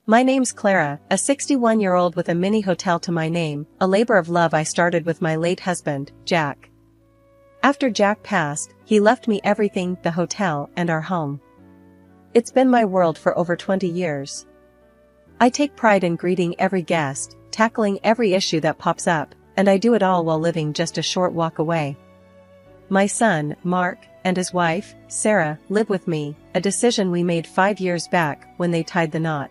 My name's Clara, a 61-year-old with a mini hotel to my name, a labor of love I started with my late husband, Jack. After Jack passed, he left me everything, the hotel and our home. It's been my world for over 20 years. I take pride in greeting every guest, tackling every issue that pops up, and I do it all while living just a short walk away. My son, Mark, and his wife, Sarah, live with me, a decision we made 5 years back when they tied the knot.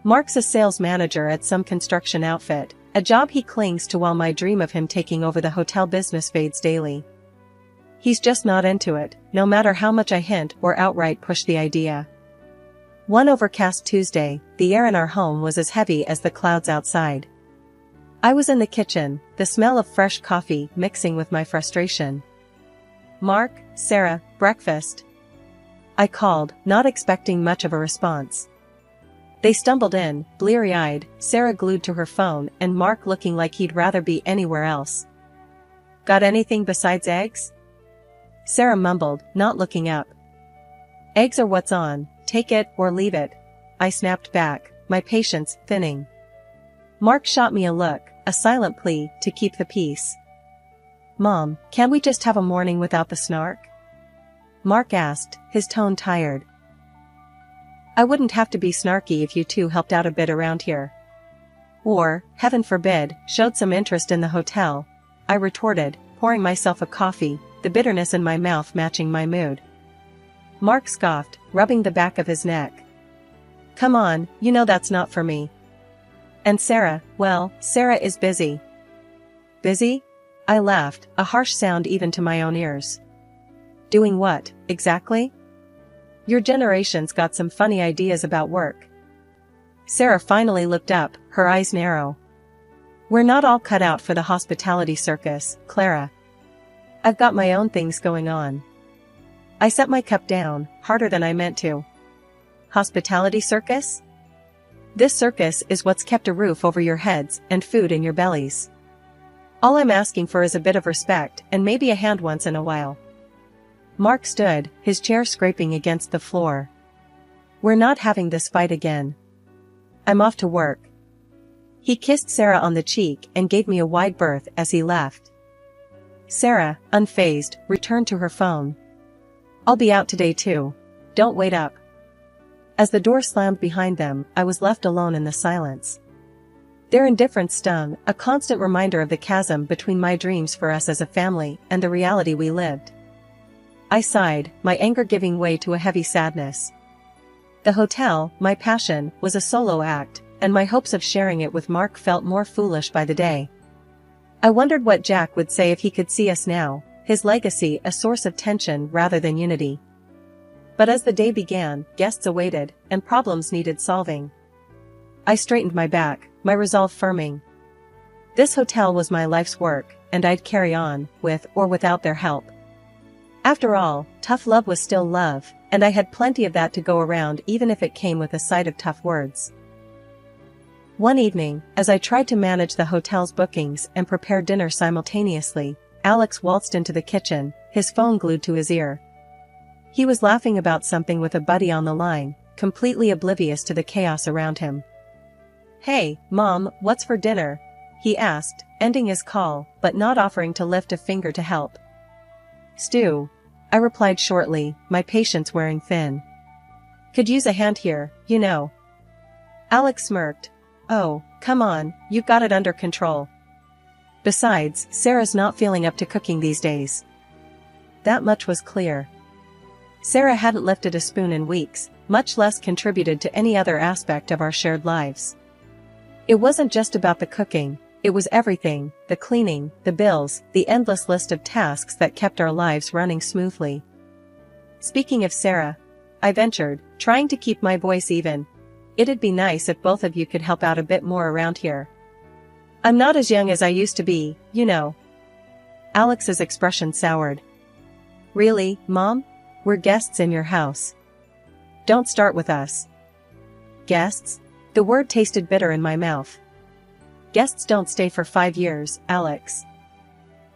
Mark's a sales manager at some construction outfit, a job he clings to while my dream of him taking over the hotel business fades daily. He's just not into it, no matter how much I hint or outright push the idea. One overcast Tuesday, the air in our home was as heavy as the clouds outside. I was in the kitchen, the smell of fresh coffee mixing with my frustration. "Mark, Sarah, breakfast," I called, not expecting much of a response. They stumbled in, bleary-eyed, Sarah glued to her phone and Mark looking like he'd rather be anywhere else. "Got anything besides eggs?" Sarah mumbled, not looking up. "Eggs are what's on, take it or leave it," I snapped back, my patience thinning. Mark shot me a look, a silent plea to keep the peace. "Mom, can't we just have a morning without the snark?" Mark asked, his tone tired. "I wouldn't have to be snarky if you two helped out a bit around here. Or, heaven forbid, showed some interest in the hotel," I retorted, pouring myself a coffee, the bitterness in my mouth matching my mood. Mark scoffed, rubbing the back of his neck. "Come on, you know that's not for me. And Sarah, well, Sarah is busy." "Busy?" I laughed, a harsh sound even to my own ears. "Doing what, exactly? Your generation's got some funny ideas about work." Sarah finally looked up, her eyes narrow. "We're not all cut out for the hospitality circus, Clara. I've got my own things going on." I set my cup down, harder than I meant to. "Hospitality circus? This circus is what's kept a roof over your heads and food in your bellies. All I'm asking for is a bit of respect and maybe a hand once in a while." Mark stood, his chair scraping against the floor. "We're not having this fight again. I'm off to work." He kissed Sarah on the cheek and gave me a wide berth as he left. Sarah, unfazed, returned to her phone. "I'll be out today too. Don't wait up." As the door slammed behind them, I was left alone in the silence. Their indifference stung, a constant reminder of the chasm between my dreams for us as a family and the reality we lived. I sighed, my anger giving way to a heavy sadness. The hotel, my passion, was a solo act, and my hopes of sharing it with Mark felt more foolish by the day. I wondered what Jack would say if he could see us now, his legacy a source of tension rather than unity. But as the day began, guests awaited, and problems needed solving. I straightened my back, my resolve firming. This hotel was my life's work, and I'd carry on, with or without their help. After all, tough love was still love, and I had plenty of that to go around even if it came with a side of tough words. One evening, as I tried to manage the hotel's bookings and prepare dinner simultaneously, Alex waltzed into the kitchen, his phone glued to his ear. He was laughing about something with a buddy on the line, completely oblivious to the chaos around him. "Hey, Mom, what's for dinner?" he asked, ending his call, but not offering to lift a finger to help. "Stew," I replied shortly, my patience wearing thin. "Could use a hand here, you know." Alex smirked. "Oh, come on, you've got it under control. Besides, Sarah's not feeling up to cooking these days." That much was clear. Sarah hadn't lifted a spoon in weeks, much less contributed to any other aspect of our shared lives. It wasn't just about the cooking, it was everything, the cleaning, the bills, the endless list of tasks that kept our lives running smoothly. "Speaking of Sarah," I ventured, trying to keep my voice even, "it'd be nice if both of you could help out a bit more around here. I'm not as young as I used to be, you know." Alex's expression soured. "Really, Mom? We're guests in your house. Don't start with us." "Guests?" The word tasted bitter in my mouth. "Guests don't stay for 5 years, Alex.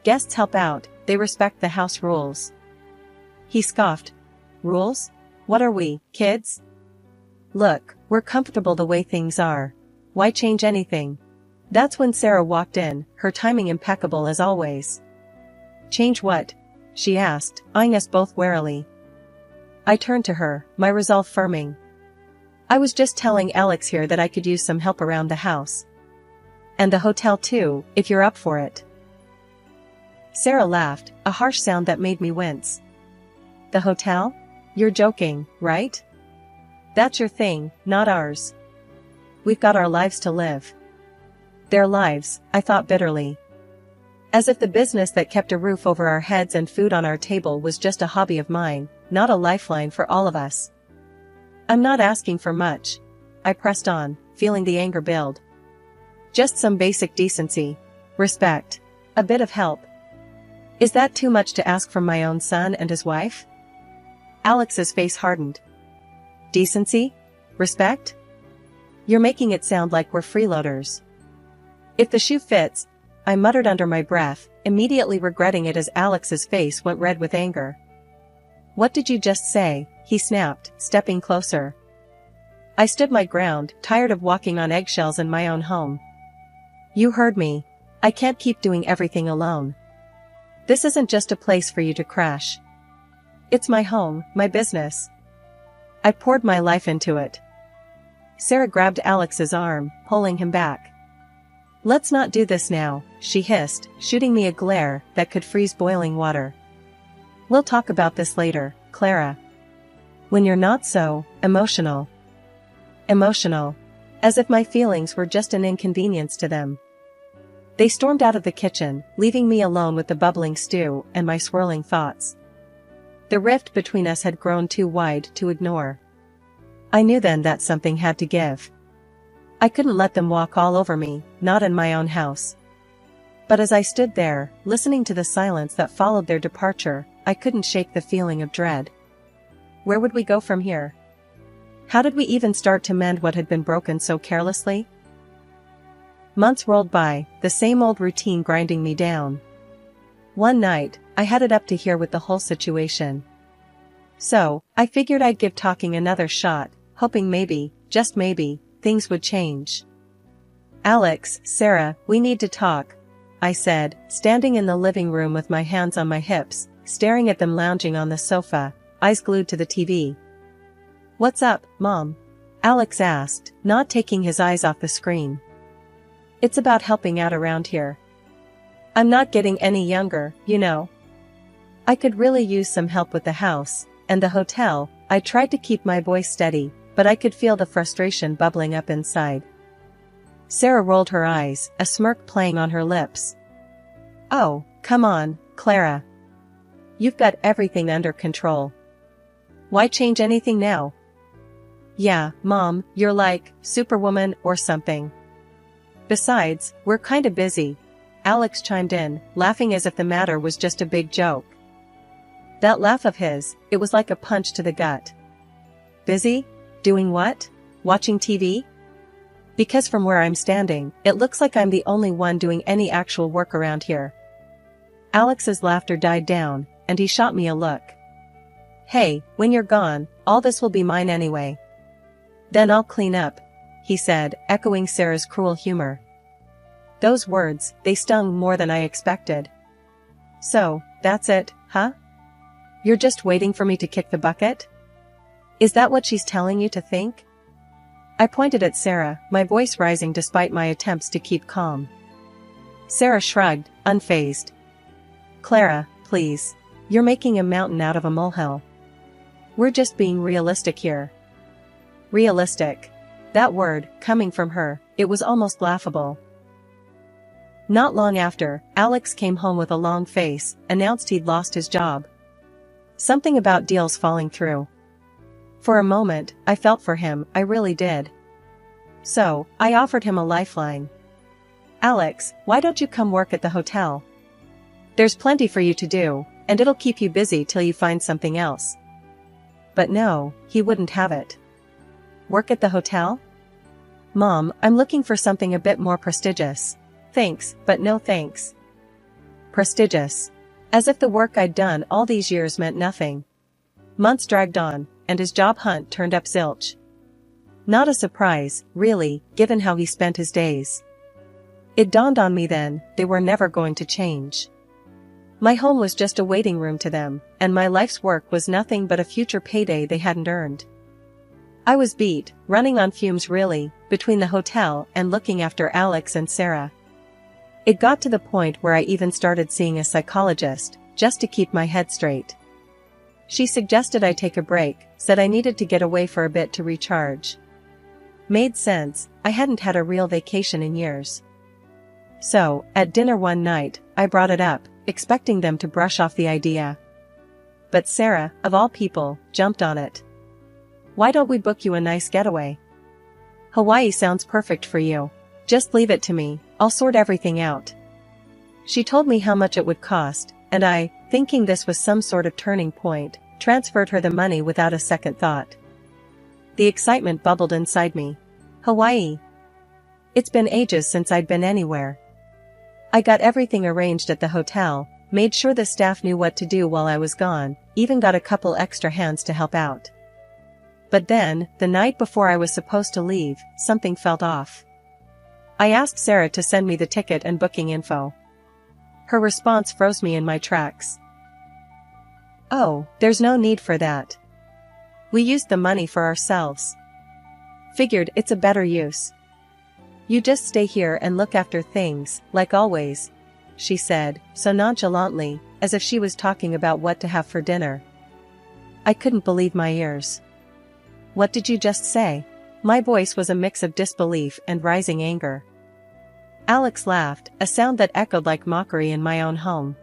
Guests help out, they respect the house rules." He scoffed. "Rules? What are we, kids? Look, We're comfortable the way things are. Why change anything? That's when Sarah walked in, her timing impeccable as always. Change what? She asked, eyeing us both warily. I turned to her, my resolve firming. I was just telling Alex here that I could use some help around the house. And the hotel too, if you're up for it. Sarah laughed, a harsh sound that made me wince. The hotel? You're joking, right? That's your thing, not ours. We've got our lives to live. Their lives, I thought bitterly. As if the business that kept a roof over our heads and food on our table was just a hobby of mine, not a lifeline for all of us. I'm not asking for much. I pressed on, feeling the anger build. Just some basic decency. Respect. A bit of help. Is that too much to ask from my own son and his wife? Alex's face hardened. Decency? Respect? You're making it sound like we're freeloaders. If the shoe fits, I muttered under my breath, immediately regretting it as Alex's face went red with anger. What did you just say? He snapped, stepping closer. I stood my ground, tired of walking on eggshells in my own home. You heard me. I can't keep doing everything alone. This isn't just a place for you to crash. It's my home, my business. I poured my life into it. Sarah grabbed Alex's arm, pulling him back. Let's not do this now, she hissed, shooting me a glare that could freeze boiling water. We'll talk about this later, Clara. When you're not so emotional. Emotional. As if my feelings were just an inconvenience to them. They stormed out of the kitchen, leaving me alone with the bubbling stew and my swirling thoughts. The rift between us had grown too wide to ignore. I knew then that something had to give. I couldn't let them walk all over me, not in my own house. But as I stood there, listening to the silence that followed their departure, I couldn't shake the feeling of dread. Where would we go from here? How did we even start to mend what had been broken so carelessly? Months rolled by, the same old routine grinding me down. One night, I had it up to here with the whole situation. So, I figured I'd give talking another shot, hoping maybe, just maybe, things would change. Alex, Sarah, we need to talk, I said, standing in the living room with my hands on my hips, staring at them lounging on the sofa, eyes glued to the TV. What's up, Mom? Alex asked, not taking his eyes off the screen. It's about helping out around here. I'm not getting any younger, you know. I could really use some help with the house, and the hotel. I tried to keep my voice steady, but I could feel the frustration bubbling up inside. Sarah rolled her eyes, a smirk playing on her lips. Oh, come on, Clara. You've got everything under control. Why change anything now? Yeah, Mom, you're like Superwoman or something. Besides, we're kinda busy. Alex chimed in, laughing as if the matter was just a big joke. That laugh of his, it was like a punch to the gut. Busy? Doing what? Watching TV? Because from where I'm standing, it looks like I'm the only one doing any actual work around here. Alex's laughter died down, and he shot me a look. Hey, when you're gone, all this will be mine anyway. Then I'll clean up, he said, echoing Sarah's cruel humor. Those words, they stung more than I expected. So, that's it, huh? You're just waiting for me to kick the bucket? Is that what she's telling you to think? I pointed at Sarah, my voice rising despite my attempts to keep calm. Sarah shrugged, unfazed. Clara, please. You're making a mountain out of a molehill. We're just being realistic here. Realistic. That word, coming from her, it was almost laughable. Not long after, Alex came home with a long face, announced he'd lost his job. Something about deals falling through. For a moment, I felt for him, I really did. So, I offered him a lifeline. Alex, why don't you come work at the hotel? There's plenty for you to do, and it'll keep you busy till you find something else. But no, he wouldn't have it. Work at the hotel? Mom, I'm looking for something a bit more prestigious. Thanks, but no thanks. Prestigious. As if the work I'd done all these years meant nothing. Months dragged on, and his job hunt turned up zilch. Not a surprise, really, given how he spent his days. It dawned on me then, they were never going to change. My home was just a waiting room to them, and my life's work was nothing but a future payday they hadn't earned. I was beat, running on fumes really, between the hotel and looking after Alex and Sarah. It got to the point where I even started seeing a psychologist, just to keep my head straight. She suggested I take a break, said I needed to get away for a bit to recharge. Made sense, I hadn't had a real vacation in years. So, at dinner one night, I brought it up, expecting them to brush off the idea. But Sarah, of all people, jumped on it. "Why don't we book you a nice getaway? Hawaii sounds perfect for you. Just leave it to me, I'll sort everything out." She told me how much it would cost, and I, thinking this was some sort of turning point, transferred her the money without a second thought. The excitement bubbled inside me. Hawaii. It's been ages since I'd been anywhere. I got everything arranged at the hotel, made sure the staff knew what to do while I was gone, even got a couple extra hands to help out. But then, the night before I was supposed to leave, something felt off. I asked Sarah to send me the ticket and booking info. Her response froze me in my tracks. "Oh, there's no need for that. We used the money for ourselves. Figured it's a better use. You just stay here and look after things, like always," she said, so nonchalantly, as if she was talking about what to have for dinner. I couldn't believe my ears. "What did you just say?" My voice was a mix of disbelief and rising anger. Alex laughed, a sound that echoed like mockery in my own home.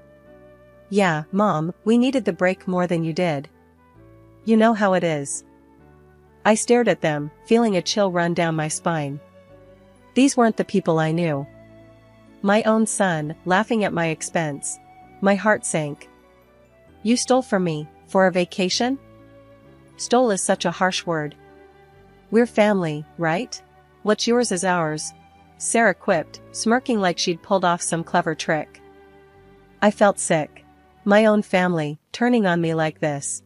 "Yeah, Mom, we needed the break more than you did. You know how it is." I stared at them, feeling a chill run down my spine. These weren't the people I knew. My own son, laughing at my expense. My heart sank. "You stole from me, for a vacation?" Stole is such a harsh word. "We're family, right? What's yours is ours," Sarah quipped, smirking like she'd pulled off some clever trick. I felt sick. My own family, turning on me like this.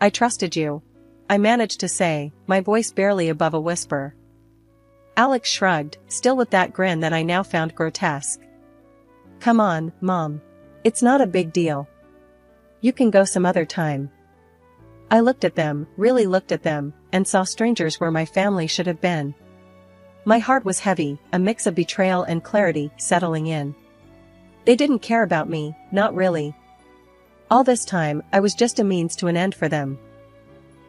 "I trusted you," I managed to say, my voice barely above a whisper. Alex shrugged, still with that grin that I now found grotesque. "Come on, Mom. It's not a big deal. You can go some other time." I looked at them, really looked at them, and saw strangers where my family should have been. My heart was heavy, a mix of betrayal and clarity settling in. They didn't care about me, not really. All this time, I was just a means to an end for them.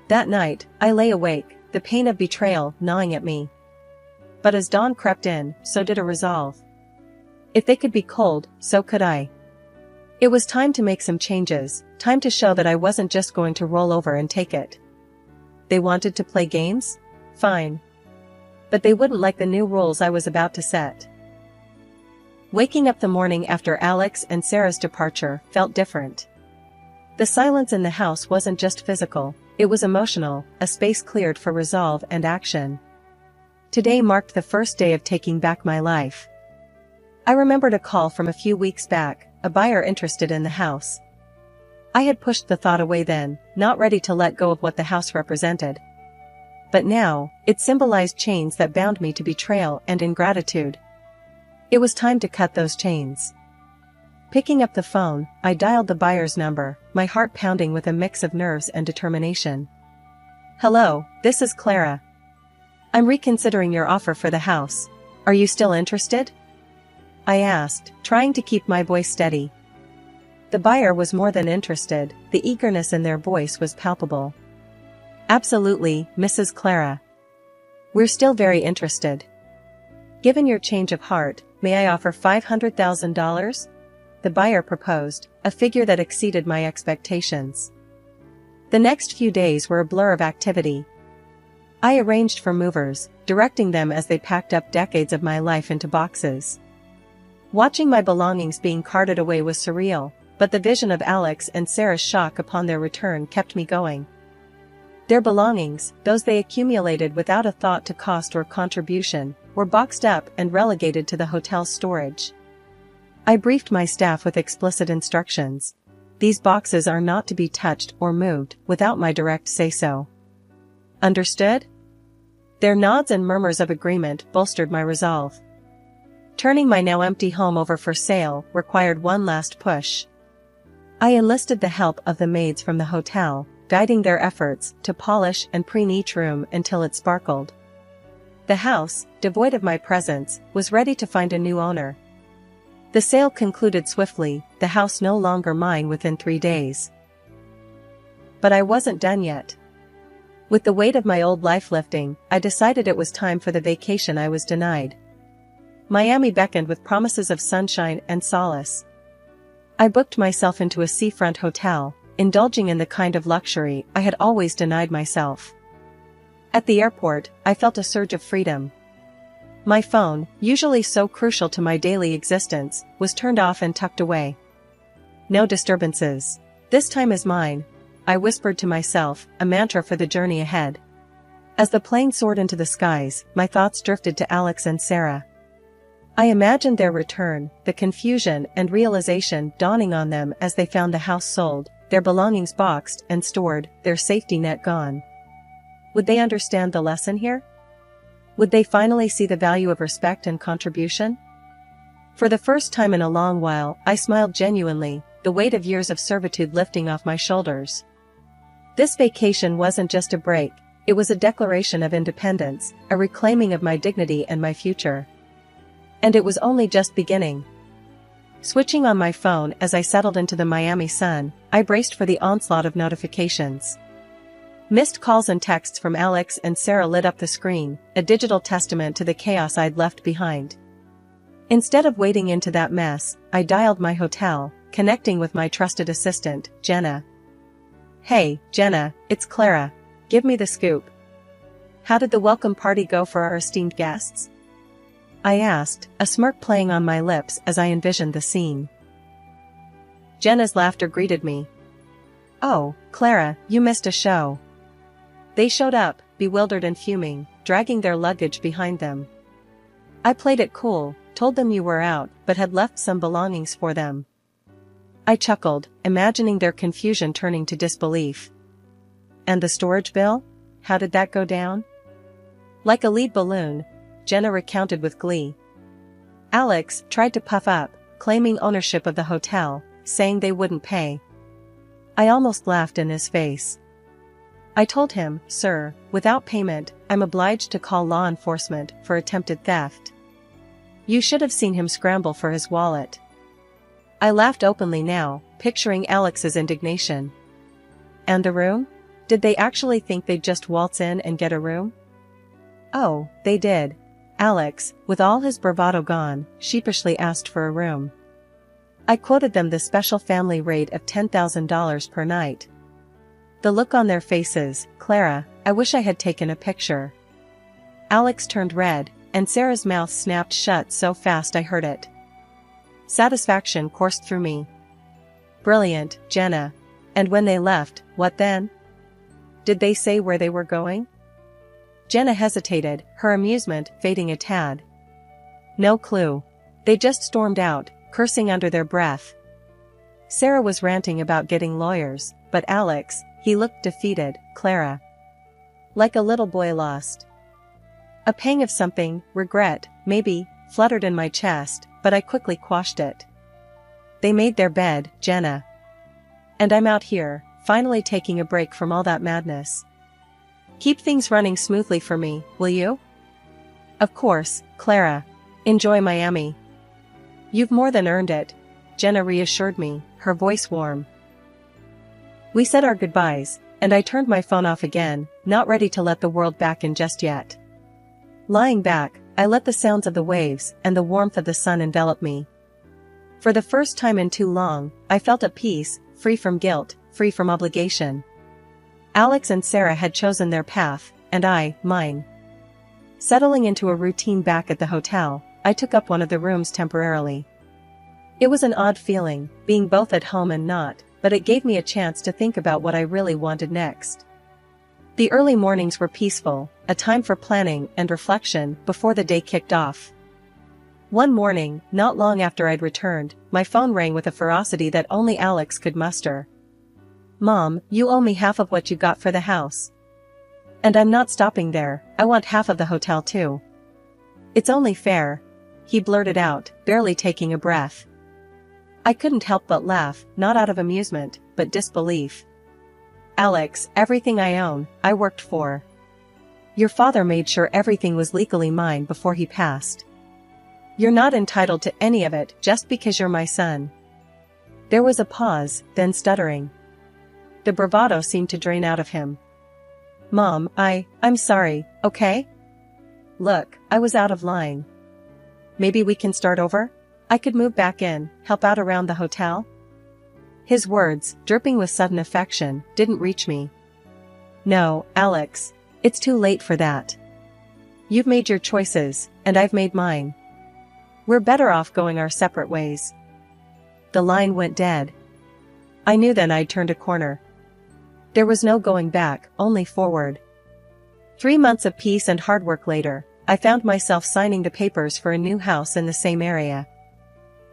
That night, I lay awake, the pain of betrayal gnawing at me. But as dawn crept in, so did a resolve. If they could be cold, so could I. It was time to make some changes, time to show that I wasn't just going to roll over and take it. They wanted to play games? Fine. But they wouldn't like the new rules I was about to set. Waking up the morning after Alex and Sarah's departure felt different. The silence in the house wasn't just physical, it was emotional, a space cleared for resolve and action. Today marked the first day of taking back my life. I remembered a call from a few weeks back, a buyer interested in the house. I had pushed the thought away then, not ready to let go of what the house represented. But now, it symbolized chains that bound me to betrayal and ingratitude. It was time to cut those chains. Picking up the phone, I dialed the buyer's number, my heart pounding with a mix of nerves and determination. "Hello, this is Clara. I'm reconsidering your offer for the house. Are you still interested?" I asked, trying to keep my voice steady. The buyer was more than interested, the eagerness in their voice was palpable. "Absolutely, Mrs. Clara. We're still very interested. Given your change of heart, may I offer $500,000? The buyer proposed, a figure that exceeded my expectations. The next few days were a blur of activity. I arranged for movers, directing them as they packed up decades of my life into boxes. Watching my belongings being carted away was surreal, but the vision of Alex and Sarah's shock upon their return kept me going. Their belongings, those they accumulated without a thought to cost or contribution, were boxed up and relegated to the hotel's storage. I briefed my staff with explicit instructions. These boxes are not to be touched or moved without my direct say-so. Understood? Their nods and murmurs of agreement bolstered my resolve. Turning my now empty home over for sale required one last push. I enlisted the help of the maids from the hotel, guiding their efforts to polish and preen each room until it sparkled. The house, devoid of my presence, was ready to find a new owner. The sale concluded swiftly, the house no longer mine within 3 days. But I wasn't done yet. With the weight of my old life lifting, I decided it was time for the vacation I was denied. Miami beckoned with promises of sunshine and solace. I booked myself into a seafront hotel, indulging in the kind of luxury I had always denied myself. At the airport, I felt a surge of freedom. My phone, usually so crucial to my daily existence, was turned off and tucked away. No disturbances. This time is mine, I whispered to myself, a mantra for the journey ahead. As the plane soared into the skies, my thoughts drifted to Alex and Sarah. I imagined their return, the confusion and realization dawning on them as they found the house sold, their belongings boxed and stored, their safety net gone. Would they understand the lesson here? Would they finally see the value of respect and contribution? For the first time in a long while, I smiled genuinely, the weight of years of servitude lifting off my shoulders. This vacation wasn't just a break, it was a declaration of independence, a reclaiming of my dignity and my future. And it was only just beginning. Switching on my phone as I settled into the Miami sun, I braced for the onslaught of notifications. Missed calls and texts from Alex and Sarah lit up the screen, a digital testament to the chaos I'd left behind. Instead of wading into that mess, I dialed my hotel, connecting with my trusted assistant, Jenna. "Hey, Jenna, it's Clara. Give me the scoop. How did the welcome party go for our esteemed guests?" I asked, a smirk playing on my lips as I envisioned the scene. Jenna's laughter greeted me. "Oh, Clara, you missed a show. They showed up, bewildered and fuming, dragging their luggage behind them. I played it cool, told them you were out, but had left some belongings for them." I chuckled, imagining their confusion turning to disbelief. "And the storage bill? How did that go down?" Like a lead balloon, Jenna recounted with glee. Alex tried to puff up, claiming ownership of the hotel, saying they wouldn't pay. I almost laughed in his face. I told him, "Sir, without payment, I'm obliged to call law enforcement for attempted theft." You should have seen him scramble for his wallet. I laughed openly now, picturing Alex's indignation. And the room? Did they actually think they'd just waltz in and get a room? Oh, they did. Alex, with all his bravado gone, sheepishly asked for a room. I quoted them the special family rate of $10,000 per night. The look on their faces, Clara, I wish I had taken a picture. Alex turned red, and Sarah's mouth snapped shut so fast I heard it. Satisfaction coursed through me. Brilliant, Jenna. And when they left, what then? Did they say where they were going? Jenna hesitated, her amusement fading a tad. No clue. They just stormed out, cursing under their breath. Sarah was ranting about getting lawyers, but Alex, he looked defeated, Clara. Like a little boy lost. A pang of something, regret, maybe, fluttered in my chest, but I quickly quashed it. They made their bed, Jenna. And I'm out here, finally taking a break from all that madness. Keep things running smoothly for me, will you? Of course, Clara. Enjoy Miami. You've more than earned it, Jenna reassured me, her voice warm. We said our goodbyes, and I turned my phone off again, not ready to let the world back in just yet. Lying back, I let the sounds of the waves and the warmth of the sun envelop me. For the first time in too long, I felt at peace, free from guilt, free from obligation. Alex and Sarah had chosen their path, and I, mine. Settling into a routine back at the hotel, I took up one of the rooms temporarily. It was an odd feeling, being both at home and not, but it gave me a chance to think about what I really wanted next. The early mornings were peaceful, a time for planning and reflection before the day kicked off. One morning, not long after I'd returned, my phone rang with a ferocity that only Alex could muster. "Mom, you owe me half of what you got for the house." And I'm not stopping there, I want half of the hotel too. It's only fair, he blurted out, barely taking a breath. I couldn't help but laugh, not out of amusement, but disbelief. Alex, everything I own, I worked for. Your father made sure everything was legally mine before he passed. You're not entitled to any of it just because you're my son. There was a pause, then stuttering. The bravado seemed to drain out of him. Mom, I'm sorry, okay? Look, I was out of line. Maybe we can start over? I could move back in, help out around the hotel? His words, dripping with sudden affection, didn't reach me. No, Alex, it's too late for that. You've made your choices, and I've made mine. We're better off going our separate ways. The line went dead. I knew then I'd turned a corner. There was no going back, only forward. 3 months of peace and hard work later, I found myself signing the papers for a new house in the same area.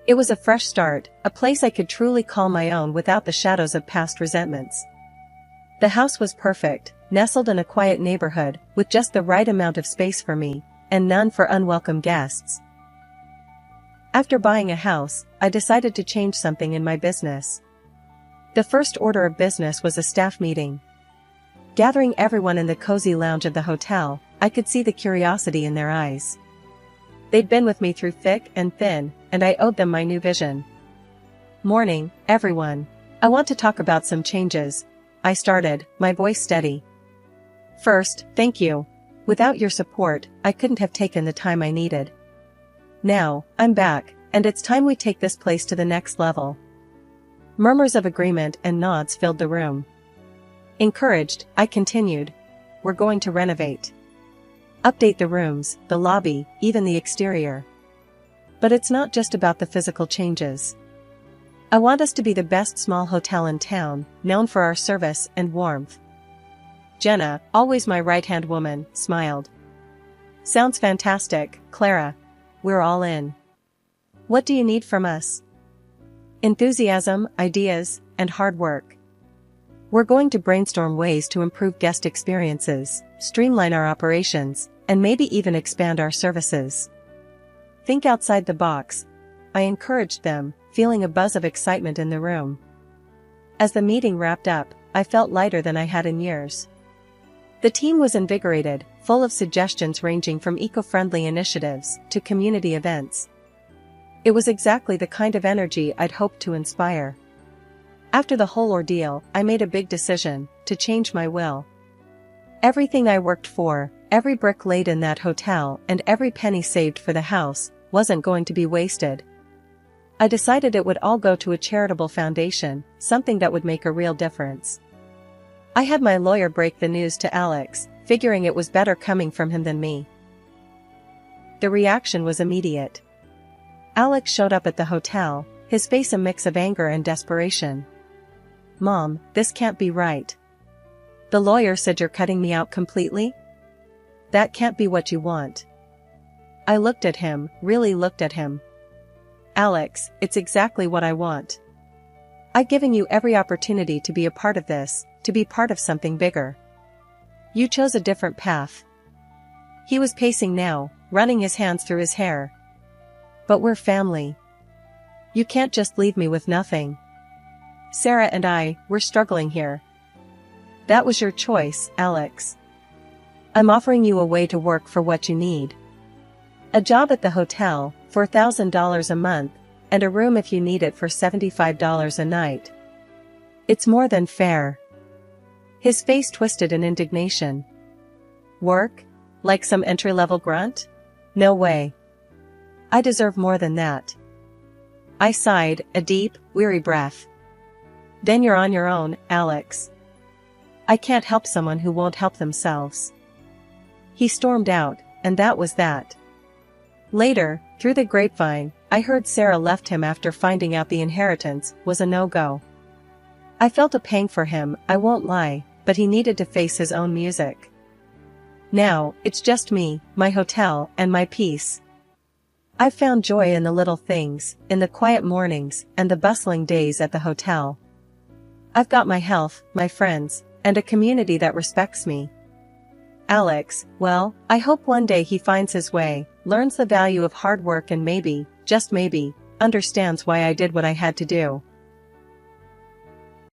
It was a fresh start, a place I could truly call my own without the shadows of past resentments. The house was perfect, nestled in a quiet neighborhood, with just the right amount of space for me, and none for unwelcome guests. After buying a house, I decided to change something in my business. The first order of business was a staff meeting. Gathering everyone in the cozy lounge of the hotel, I could see the curiosity in their eyes. They'd been with me through thick and thin, and I owed them my new vision. Morning, everyone. I want to talk about some changes. I started, my voice steady. First, thank you. Without your support, I couldn't have taken the time I needed. Now, I'm back, and it's time we take this place to the next level. Murmurs of agreement and nods filled the room. Encouraged, I continued. We're going to renovate. Update the rooms, the lobby, even the exterior. But it's not just about the physical changes. I want us to be the best small hotel in town, known for our service and warmth. Jenna, always my right-hand woman, smiled. Sounds fantastic, Clara. We're all in. What do you need from us? Enthusiasm, ideas, and hard work. We're going to brainstorm ways to improve guest experiences, streamline our operations, and maybe even expand our services. Think outside the box. I encouraged them, feeling a buzz of excitement in the room. As the meeting wrapped up, I felt lighter than I had in years. The team was invigorated, full of suggestions ranging from eco-friendly initiatives to community events. It was exactly the kind of energy I'd hoped to inspire. After the whole ordeal, I made a big decision, to change my will. Everything I worked for, every brick laid in that hotel, and every penny saved for the house, wasn't going to be wasted. I decided it would all go to a charitable foundation, something that would make a real difference. I had my lawyer break the news to Alex, figuring it was better coming from him than me. The reaction was immediate. Alex showed up at the hotel, his face a mix of anger and desperation. Mom, this can't be right. The lawyer said you're cutting me out completely? That can't be what you want. I looked at him, really looked at him. Alex, it's exactly what I want. I've given you every opportunity to be a part of this, to be part of something bigger. You chose a different path. He was pacing now, running his hands through his hair. But we're family. You can't just leave me with nothing. Sarah and I, we're struggling here. That was your choice, Alex. I'm offering you a way to work for what you need. A job at the hotel, for $1,000 a month, and a room if you need it for $75 a night. It's more than fair. His face twisted in indignation. Work? Like some entry-level grunt? No way. I deserve more than that. I sighed, a deep, weary breath. Then you're on your own, Alex. I can't help someone who won't help themselves. He stormed out, and that was that. Later, through the grapevine, I heard Sarah left him after finding out the inheritance was a no-go. I felt a pang for him, I won't lie, but he needed to face his own music. Now, it's just me, my hotel, and my peace. I've found joy in the little things, in the quiet mornings, and the bustling days at the hotel. I've got my health, my friends, and a community that respects me. Alex, well, I hope one day he finds his way, learns the value of hard work and maybe, just maybe, understands why I did what I had to do.